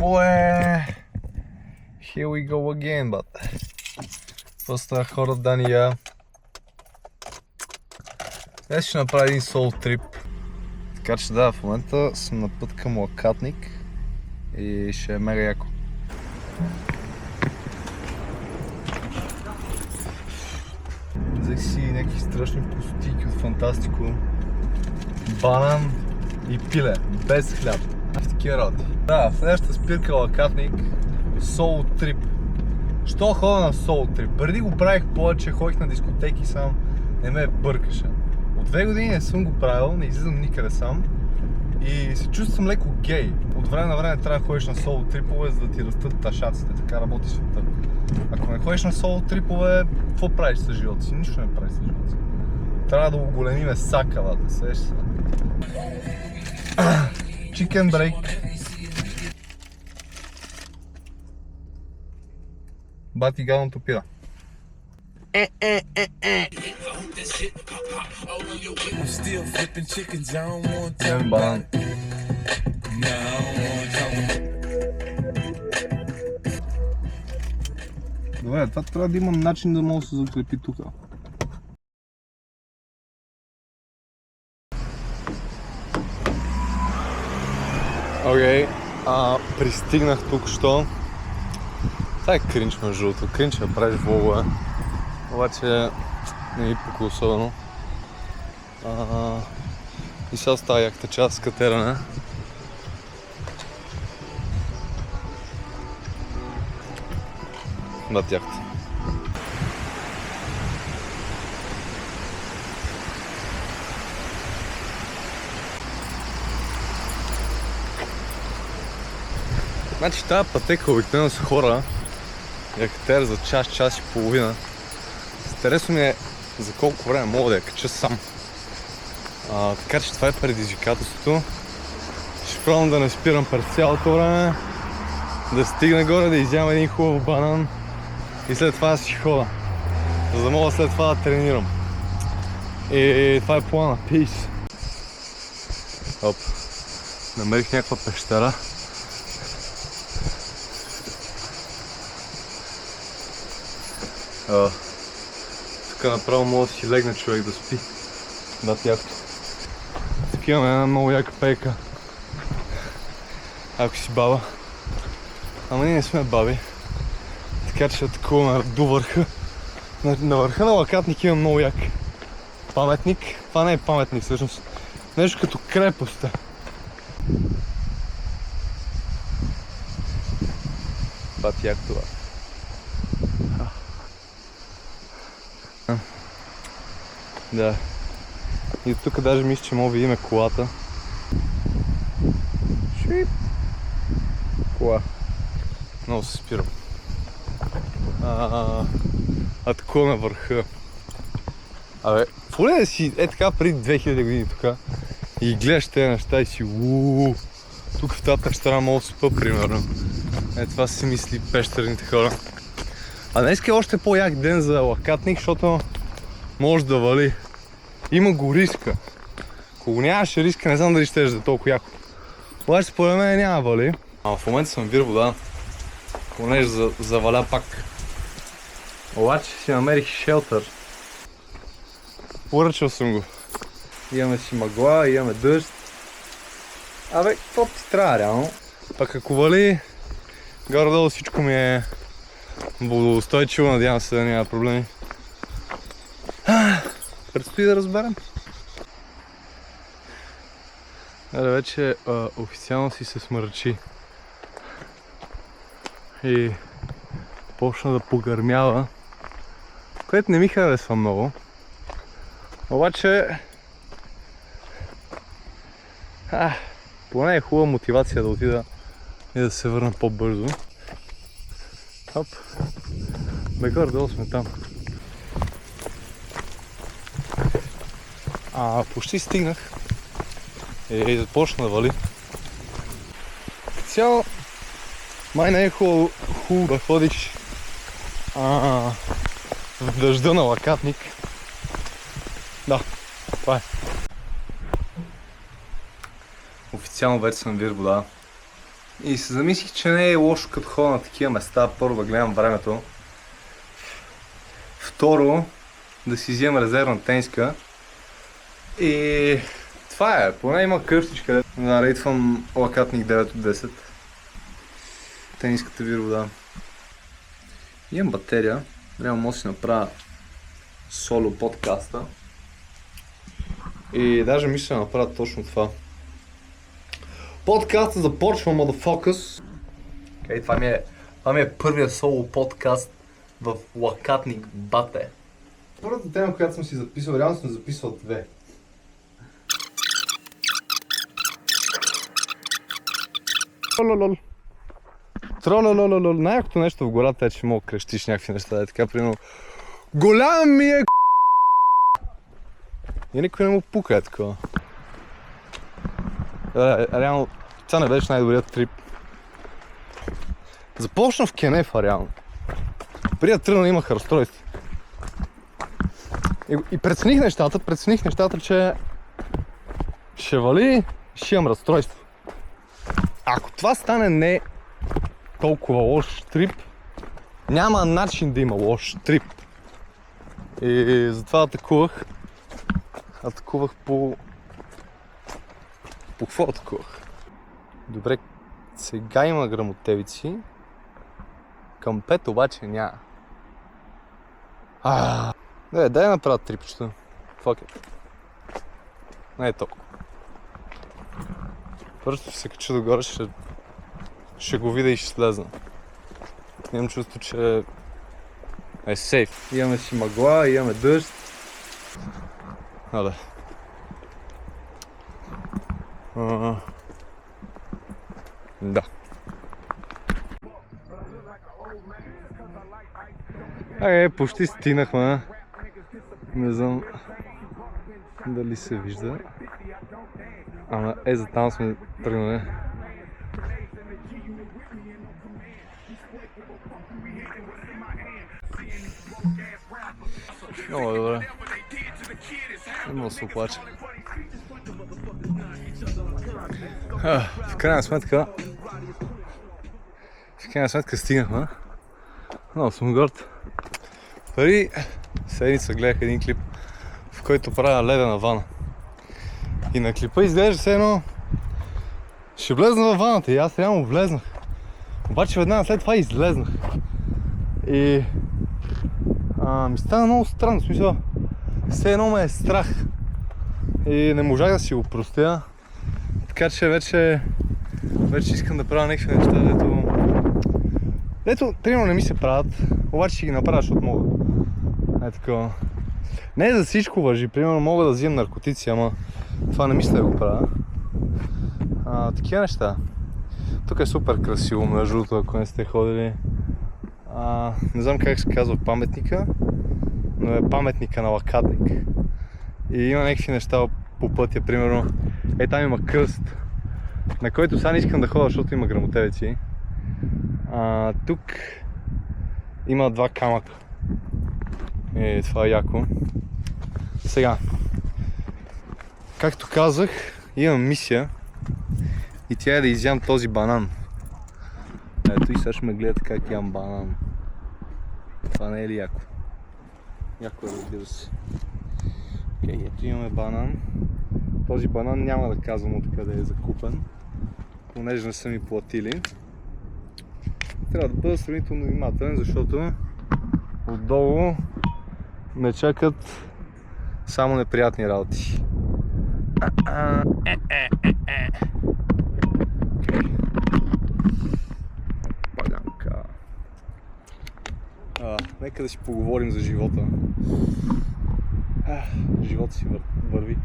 Boy, here we go again, but просто хората Дания. Днес ще направя един сол трип. Така че да, в момента съм на път към Лакатник и ще е мега яко. Взех си някакви страшни пустики от Фантастико. Банан и пиле, без хляб. В такива работи. Да, следващата спирка Лакатник, сол трип. Що ходя на сол трип? Преди го правих повече, ходих на дискотеки сам, не ме бъркаше. От 2 години не съм го правил, не излизам никъде сам и се чувствам леко гей. От време на време трябва да ходиш на соло трипове, за да ти растат ташаците, така работи света. Ако не ходиш на соло трипове, какво правиш с живота си? Нищо не правиш с живота си. Трябва да оголемиме сакалата, сеш се. Chicken break. Бати гадното пира. Имам банан. Добре, това трябва да имам начин да мога да се закрепи тук. Окей, пристигнах тук-що. Това е кринч между другото, кринч да правиш влогове, обаче не ми пука особено. И сега става яката част с катеране. Над яхта. Значи тази пътека обикновено с хора я катер за час, час и половина. Интересно ми е за колко време мога да я кача сам. Така че това е предизвикателството. Ще пробвам да не спирам през цялото време, да стигна горе, да изям един хубав банан и след това да си хода, за да мога след това да тренирам. И това е плана. Peace! Оп, намерих някаква пещера. Тук направо може да си легне човек да спи. Да, тяхто. Тук имаме една много яка пейка. Ако си баба. Ама ние не сме баби. Така че атакуваме до върха. На върха на Лакатник има много як паметник. Това не е паметник всъщност. Нещо като крепост. Бат як това. Да. И от тук даже мисля, че мога да видим колата. Шип! Кола. Много се спирам. Атако на върха. Абе, какво ли да си е така преди 2000 години тук и гледаш тези неща и си ууу. Тук в тази пещера мога да спа, примерно. Това си мисли пещерните хора. А днес е още по-як ден за Лакатник, защото може да вали. Има го риска. Ако го нямаше риска, не знам дали ще да е толкова яко. Обаче според мен няма вали. В момента съм вир вода. Понеже заваля пак. Обаче си намерих шелтър. Поръчал съм го. Имаме си мъгла, имаме дъжд. Абе, какво ти трябва реално? Пак ако вали, горе-долу всичко ми е водоустойчиво, надявам се да няма проблеми. Предстои да разберем. Вече официално си се смърчи и почна да погърмява, което не ми харесва много. Обаче поне е хубава мотивация да отида и да се върна по-бързо. Хоп, горе-долу сме там. Почти стигнах и започна да вали. Цяло май не е хубаво да ходиш в дъжда на Лакатник. Да, това е. Официално вече съм вир вода. И се замислих, че не е лошо като ходя на такива места, първо да гледам времето. Второ, да си взема резервна тениска. И това е, поне има къщичка, да рейтвам лакатник 9 от 10. Тениската вирвода. Имам батерия, реално може да си направя соло подкаста. И даже мисля да направя точно това. Подкаста започва, motherfuckers! Okay, това ми е първия соло подкаст в лакатник бате. Първата тема, която съм си записал, реално съм записал две. Трололололол. Най-якото нещо в гората е, че мога да крещиш някакви неща. Е така, примерно, голям ми е и никой не му пука, е такова. Реално, това не беше най-добрият трип. Започна в Кенефа, реално. Преди да тръгна имах разстройство. И прецених нещата, че ще вали, ще имам разстройство. Ако това стане не толкова лош трип, няма начин да има лош трип. И затова атакувах по какво атакувах? Добре, сега има грамотевици, към 5 обаче няма. Дай да направя трипчето. Fuck it. Не е толкова. Просто се кача догоре, ще го видя и ще слезна. Имам чувство, че е сейф. Имаме си мъгла, имаме дъжд. Да. Да. Почти стигнахме. Не знам дали се вижда. Ама за там сме тръгнали. Много е добре. Не мога да се оплача. В крайна сметка стигнахме. Много съм горд. Преди седмица гледах един клип, в който правя ледена вана. И на клипа изглежда все едно ще влезна във ваната и аз реално влезнах. Обаче веднага след това излезнах. И ми стана много странно, в смисъл все едно ме е страх. И не можах да си го простя. Така че вече искам да правя някакви неща, дето примерно не ми се правят, обаче ще ги направя, защото мога. Е такова. Не за всичко важи, примерно мога да взимам наркотици, ама това не мисля да го правя. Такива неща. Тук е супер красиво, между другото, ако не сте ходили. Не знам как се казва паметника, но е паметника на лакатник. И има някакви неща по пътя, примерно. Там има кръст, на който сега не искам да ходя, защото има грамотевици. Тук има два камъка. Това е яко. Сега, както казах, имам мисия и тя е да изям този банан. Ето и сега ще ме гледате как ям банан. Това не е ли яко? Яко е, разбира се. Ето имаме банан. Този банан няма да казвам откъде е закупен, понеже не са ми платили. Трябва да бъда сравнително внимателен, защото отдолу ме чакат само неприятни работи. Падянка. Нека да си поговорим за живота. Живота си върви.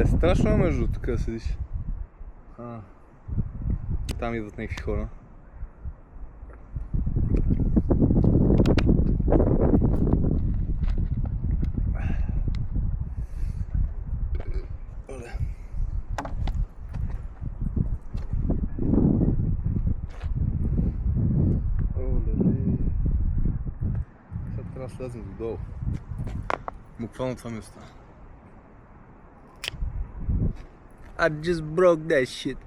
Страшно между тук да седиш. Там идват някакви хора. слезем додолу. Буквално това ми остана. I just broke that shit.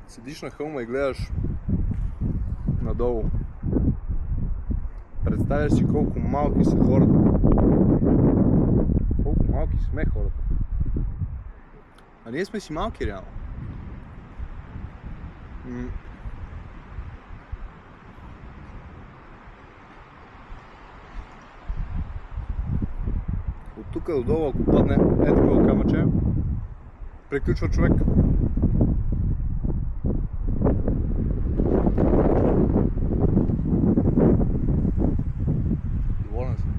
Седиш на хълма и гледаш надолу. Представяш си колко малки са хората. Колко малки сме хората. А ние сме си малки реално. От тук додолу, ако падне такова камъче, приключва човек. Доволен съм.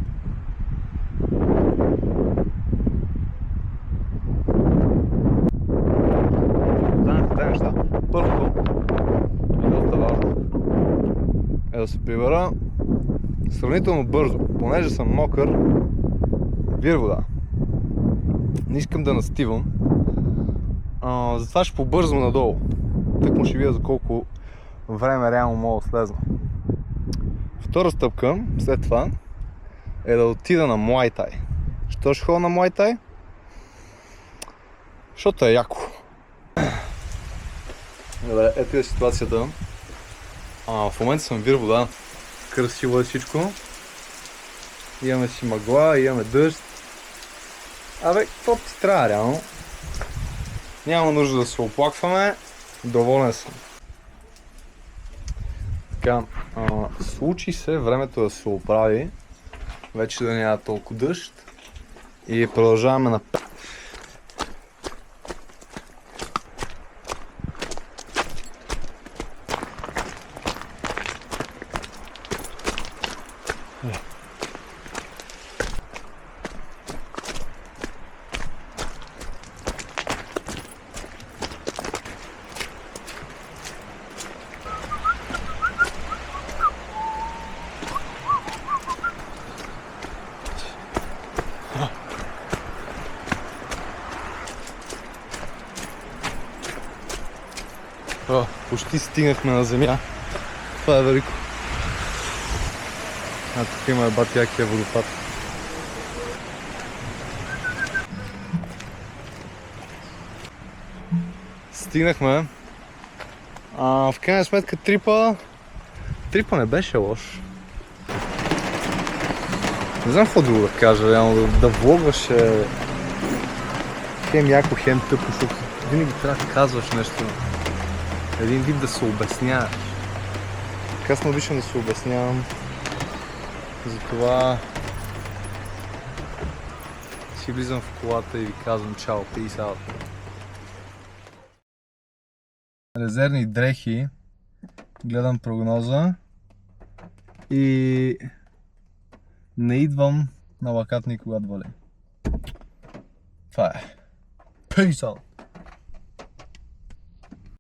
Знаете две неща. Първото е доста важно. Е да се прибера сравнително бързо, понеже съм мокър, вир вода. Не искам да настивам, затова ще побързам надолу. Так му ще видя за колко време реално мога да слезна. Втора стъпка след това е да отида на Муай Тай. Що ще ходя на Муай Тай? Защото е яко. Добре, ето е ситуацията. В момента съм вир вода. Красиво е всичко. Имаме си мъгла, имаме дъжд. Абе, какво ти трябва реално? Няма нужда да се оплакваме. Доволен съм. Така, случи се времето да се оправи. Вече да няма толкова дъжд. И продължаваме напред. Почти стигнахме на земя. Това е велико. А тук има бати якия водопад. Стигнахме. В крайна сметка трипа не беше лош. Не знам какво друго да кажа, реално да влогваш е хем яко, хем тъпо, защото винаги трябва да казваш нещо. Един вид да се обясняваш. Аз не обичам да се обяснявам. Затова си влизам в колата и ви казвам чао, peace out. Резервни дрехи. Гледам прогноза. И не идвам на лакат никога вали. Това е. Peace out.